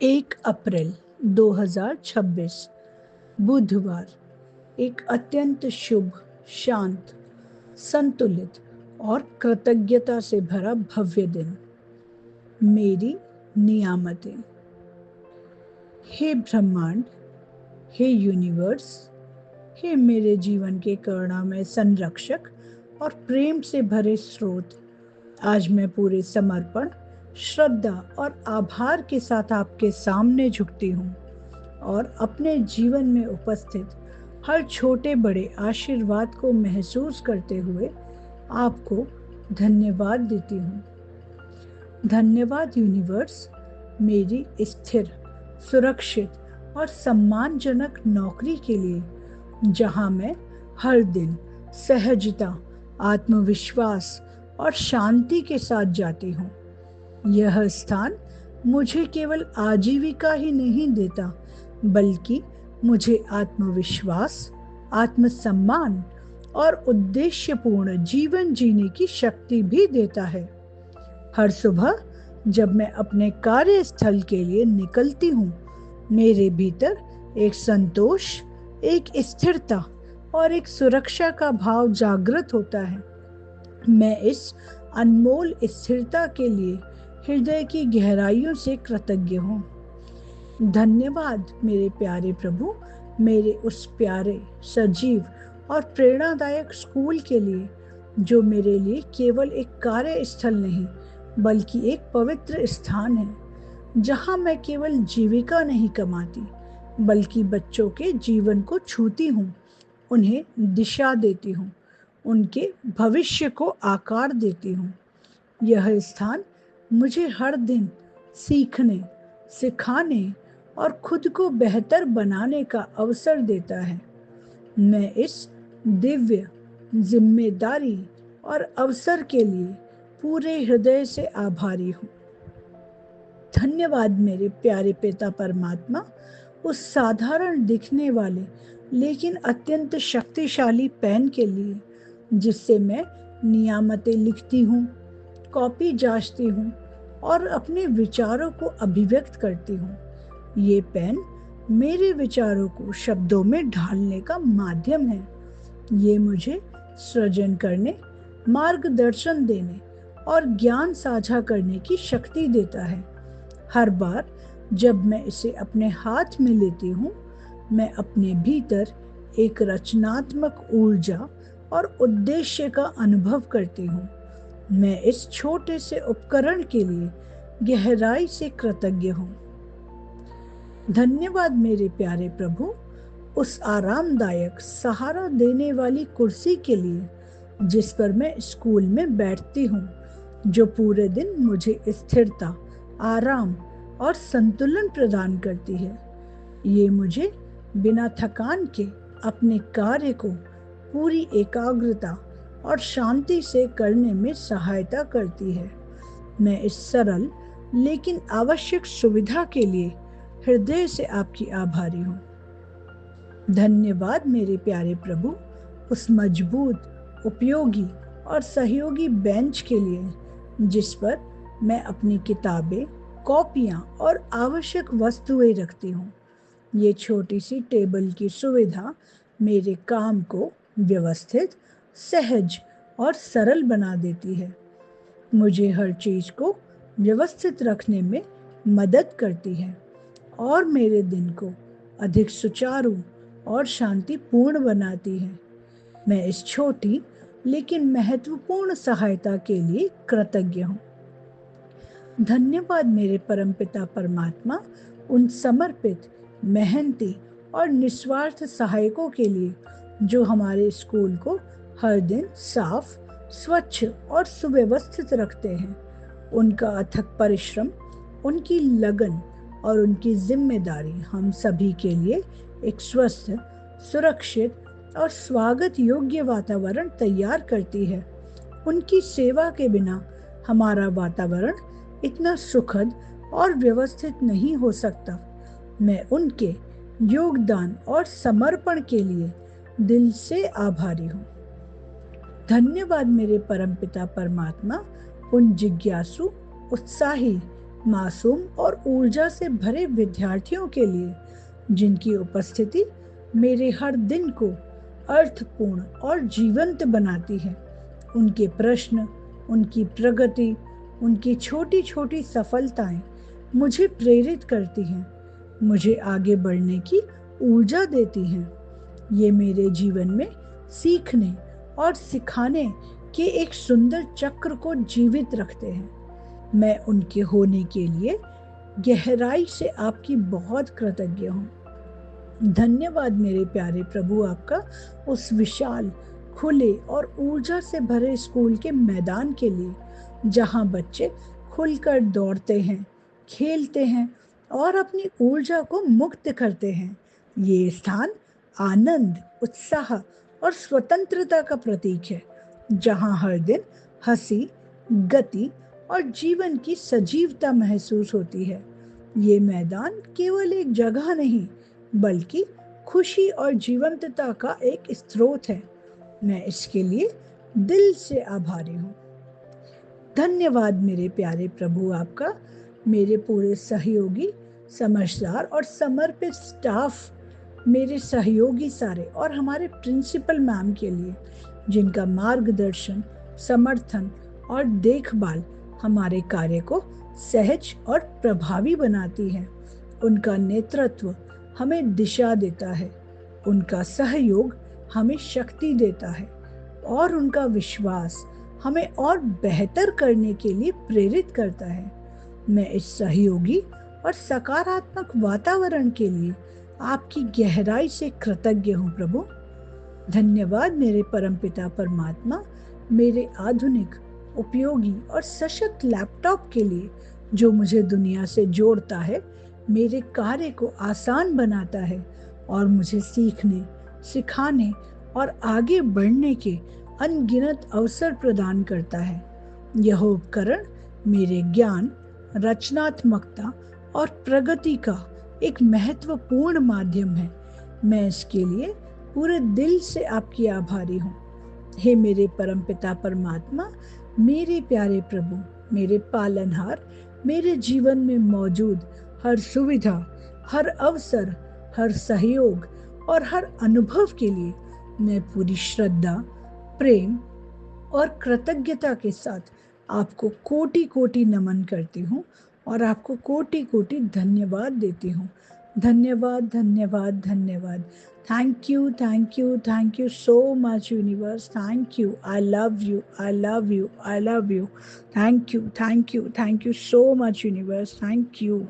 1 अप्रैल 2026 बुधवार। एक अत्यंत शुभ, शांत, संतुलित और कृतज्ञता से भरा भव्य दिन। मेरी नियामतें। हे ब्रह्मांड, हे यूनिवर्स, हे मेरे जीवन के करुणामय संरक्षक और प्रेम से भरे स्रोत, आज मैं पूरे समर्पण, श्रद्धा और आभार के साथ आपके सामने झुकती हूँ और अपने जीवन में उपस्थित हर छोटे बड़े आशीर्वाद को महसूस करते हुए आपको धन्यवाद देती हूँ। धन्यवाद यूनिवर्स, मेरी स्थिर, सुरक्षित और सम्मानजनक नौकरी के लिए, जहाँ मैं हर दिन सहजता, आत्मविश्वास और शांति के साथ जाती हूँ। यह स्थान मुझे केवल आजीविका ही नहीं देता, बल्कि मुझे आत्मविश्वास, आत्मसम्मान और उद्देश्यपूर्ण जीवन जीने की शक्ति भी देता है। हर सुबह जब मैं अपने कार्यस्थल के लिए निकलती हूँ, मेरे भीतर एक संतोष, एक स्थिरता और एक सुरक्षा का भाव जागृत होता है। मैं इस अनमोल स्थिरता के लिए हृदय की गहराइयों से कृतज्ञ हूँ। धन्यवाद मेरे प्यारे प्रभु, मेरे उस प्यारे, सजीव और प्रेरणादायक स्कूल के लिए, जो मेरे लिए केवल एक कार्यस्थल नहीं बल्कि एक पवित्र स्थान है, जहाँ मैं केवल जीविका नहीं कमाती बल्कि बच्चों के जीवन को छूती हूँ, उन्हें दिशा देती हूँ, उनके भविष्य को आकार देती हूँ। यह स्थान मुझे हर दिन सीखने, सिखाने और खुद को बेहतर बनाने का अवसर देता है। मैं इस दिव्य जिम्मेदारी और अवसर के लिए पूरे हृदय से आभारी हूँ। धन्यवाद मेरे प्यारे पिता परमात्मा, उस साधारण दिखने वाले लेकिन अत्यंत शक्तिशाली पेन के लिए, जिससे मैं नियामतें लिखती हूँ, कॉपी जांचती हूँ और अपने विचारों को अभिव्यक्त करती हूँ। ये पेन मेरे विचारों को शब्दों में ढालने का माध्यम है। ये मुझे सृजन करने, मार्गदर्शन देने और ज्ञान साझा करने की शक्ति देता है। हर बार जब मैं इसे अपने हाथ में लेती हूँ, मैं अपने भीतर एक रचनात्मक ऊर्जा और उद्देश्य का अनुभव करती हूँ। मैं इस छोटे से उपकरण के लिए गहराई से कृतज्ञ हूँ। धन्यवाद मेरे प्यारे प्रभु, उस आरामदायक, सहारा देने वाली कुर्सी के लिए, जिस पर मैं स्कूल में बैठती हूँ, जो पूरे दिन मुझे स्थिरता, आराम और संतुलन प्रदान करती है। ये मुझे बिना थकान के अपने कार्य को पूरी एकाग्रता और शांति से करने में सहायता करती है। मैं इस सरल लेकिन आवश्यक सुविधा के लिए हृदय से आपकी आभारी हूँ। धन्यवाद मेरे प्यारे प्रभु, उस मजबूत, उपयोगी और सहयोगी बेंच के लिए, जिस पर मैं अपनी किताबें, कॉपियाँ और आवश्यक वस्तुएं रखती हूँ। ये छोटी सी टेबल की सुविधा मेरे काम को व्यवस्थित, सहज और सरल बना देती है। मुझे हर चीज को व्यवस्थित रखने में मदद करती है और मेरे दिन को अधिक सुचारू और शांतिपूर्ण बनाती है। मैं इस छोटी लेकिन महत्वपूर्ण सहायता के लिए कृतज्ञ हूँ। धन्यवाद मेरे परमपिता परमात्मा, उन समर्पित, मेहनती और निस्वार्थ सहायकों के लिए, जो हमारे स्कूल को हर दिन साफ, स्वच्छ और सुव्यवस्थित रखते हैं। उनका अथक परिश्रम, उनकी लगन और उनकी जिम्मेदारी हम सभी के लिए एक स्वस्थ, सुरक्षित और स्वागत योग्य वातावरण तैयार करती है। उनकी सेवा के बिना हमारा वातावरण इतना सुखद और व्यवस्थित नहीं हो सकता। मैं उनके योगदान और समर्पण के लिए दिल से आभारी हूँ। धन्यवाद मेरे परमपिता परमात्मा, उन जिज्ञासु, उत्साही मासूम और ऊर्जा से भरे विद्यार्थियों के लिए, जिनकी उपस्थिति मेरे हर दिन को अर्थपूर्ण और जीवंत बनाती है। उनके प्रश्न, उनकी प्रगति, उनकी छोटी छोटी सफलताएं मुझे प्रेरित करती हैं, मुझे आगे बढ़ने की ऊर्जा देती हैं। ये मेरे जीवन में सीखने और सिखाने के एक सुंदर चक्र को जीवित रखते हैं। मैं उनके होने के लिए गहराई से आपकी बहुत कृतज्ञ हूँ। धन्यवाद मेरे प्यारे प्रभु आपका उस विशाल, खुले और ऊर्जा से भरे स्कूल के मैदान के लिए, जहाँ बच्चे खुलकर दौड़ते हैं, खेलते हैं और अपनी ऊर्जा को मुक्त करते हैं। ये स्थान आनंद, उत्साह और स्वतंत्रता का प्रतीक है, जहाँ हर दिन हंसी, गति और जीवन की सजीवता महसूस होती है। ये मैदान केवल एक जगह नहीं, बल्कि खुशी और जीवंतता का एक स्रोत है। मैं इसके लिए दिल से आभारी हूँ। धन्यवाद मेरे प्यारे प्रभु आपका, मेरे पूरे सहयोगी, समझदार और समर्पित स्टाफ, मेरे सहयोगी सारे और हमारे प्रिंसिपल मैम के लिए, जिनका मार्गदर्शन, समर्थन और देखभाल हमारे कार्य को सहज और प्रभावी बनाती है। उनका नेतृत्व हमें दिशा देता है, उनका सहयोग हमें शक्ति देता है और उनका विश्वास हमें और बेहतर करने के लिए प्रेरित करता है। मैं इस सहयोगी और सकारात्मक वातावरण के लिए आपकी गहराई से कृतज्ञ हूँ प्रभु। धन्यवाद मेरे परमपिता परमात्मा, मेरे आधुनिक, उपयोगी और सशक्त लैपटॉप के लिए, जो मुझे दुनिया से जोड़ता है, मेरे कार्य को आसान बनाता है और मुझे सीखने, सिखाने और आगे बढ़ने के अनगिनत अवसर प्रदान करता है। यह उपकरण मेरे ज्ञान, रचनात्मकता और प्रगति का एक महत्वपूर्ण माध्यम है। मैं इसके लिए पूरे दिल से आपकी आभारी हूँ। हे मेरे परमपिता परमात्मा, मेरे प्यारे प्रभु, मेरे पालनहार, मेरे जीवन में मौजूद हर सुविधा, हर अवसर, हर सहयोग और हर अनुभव के लिए मैं पूरी श्रद्धा, प्रेम और कृतज्ञता के साथ आपको कोटि कोटि नमन करती हूँ और आपको कोटि कोटि धन्यवाद देती हूँ। धन्यवाद, धन्यवाद, धन्यवाद। Thank you, thank you, thank you so much universe. Thank you, I love you, I love you, I love you. Thank you, thank you, thank you so much universe. Thank you.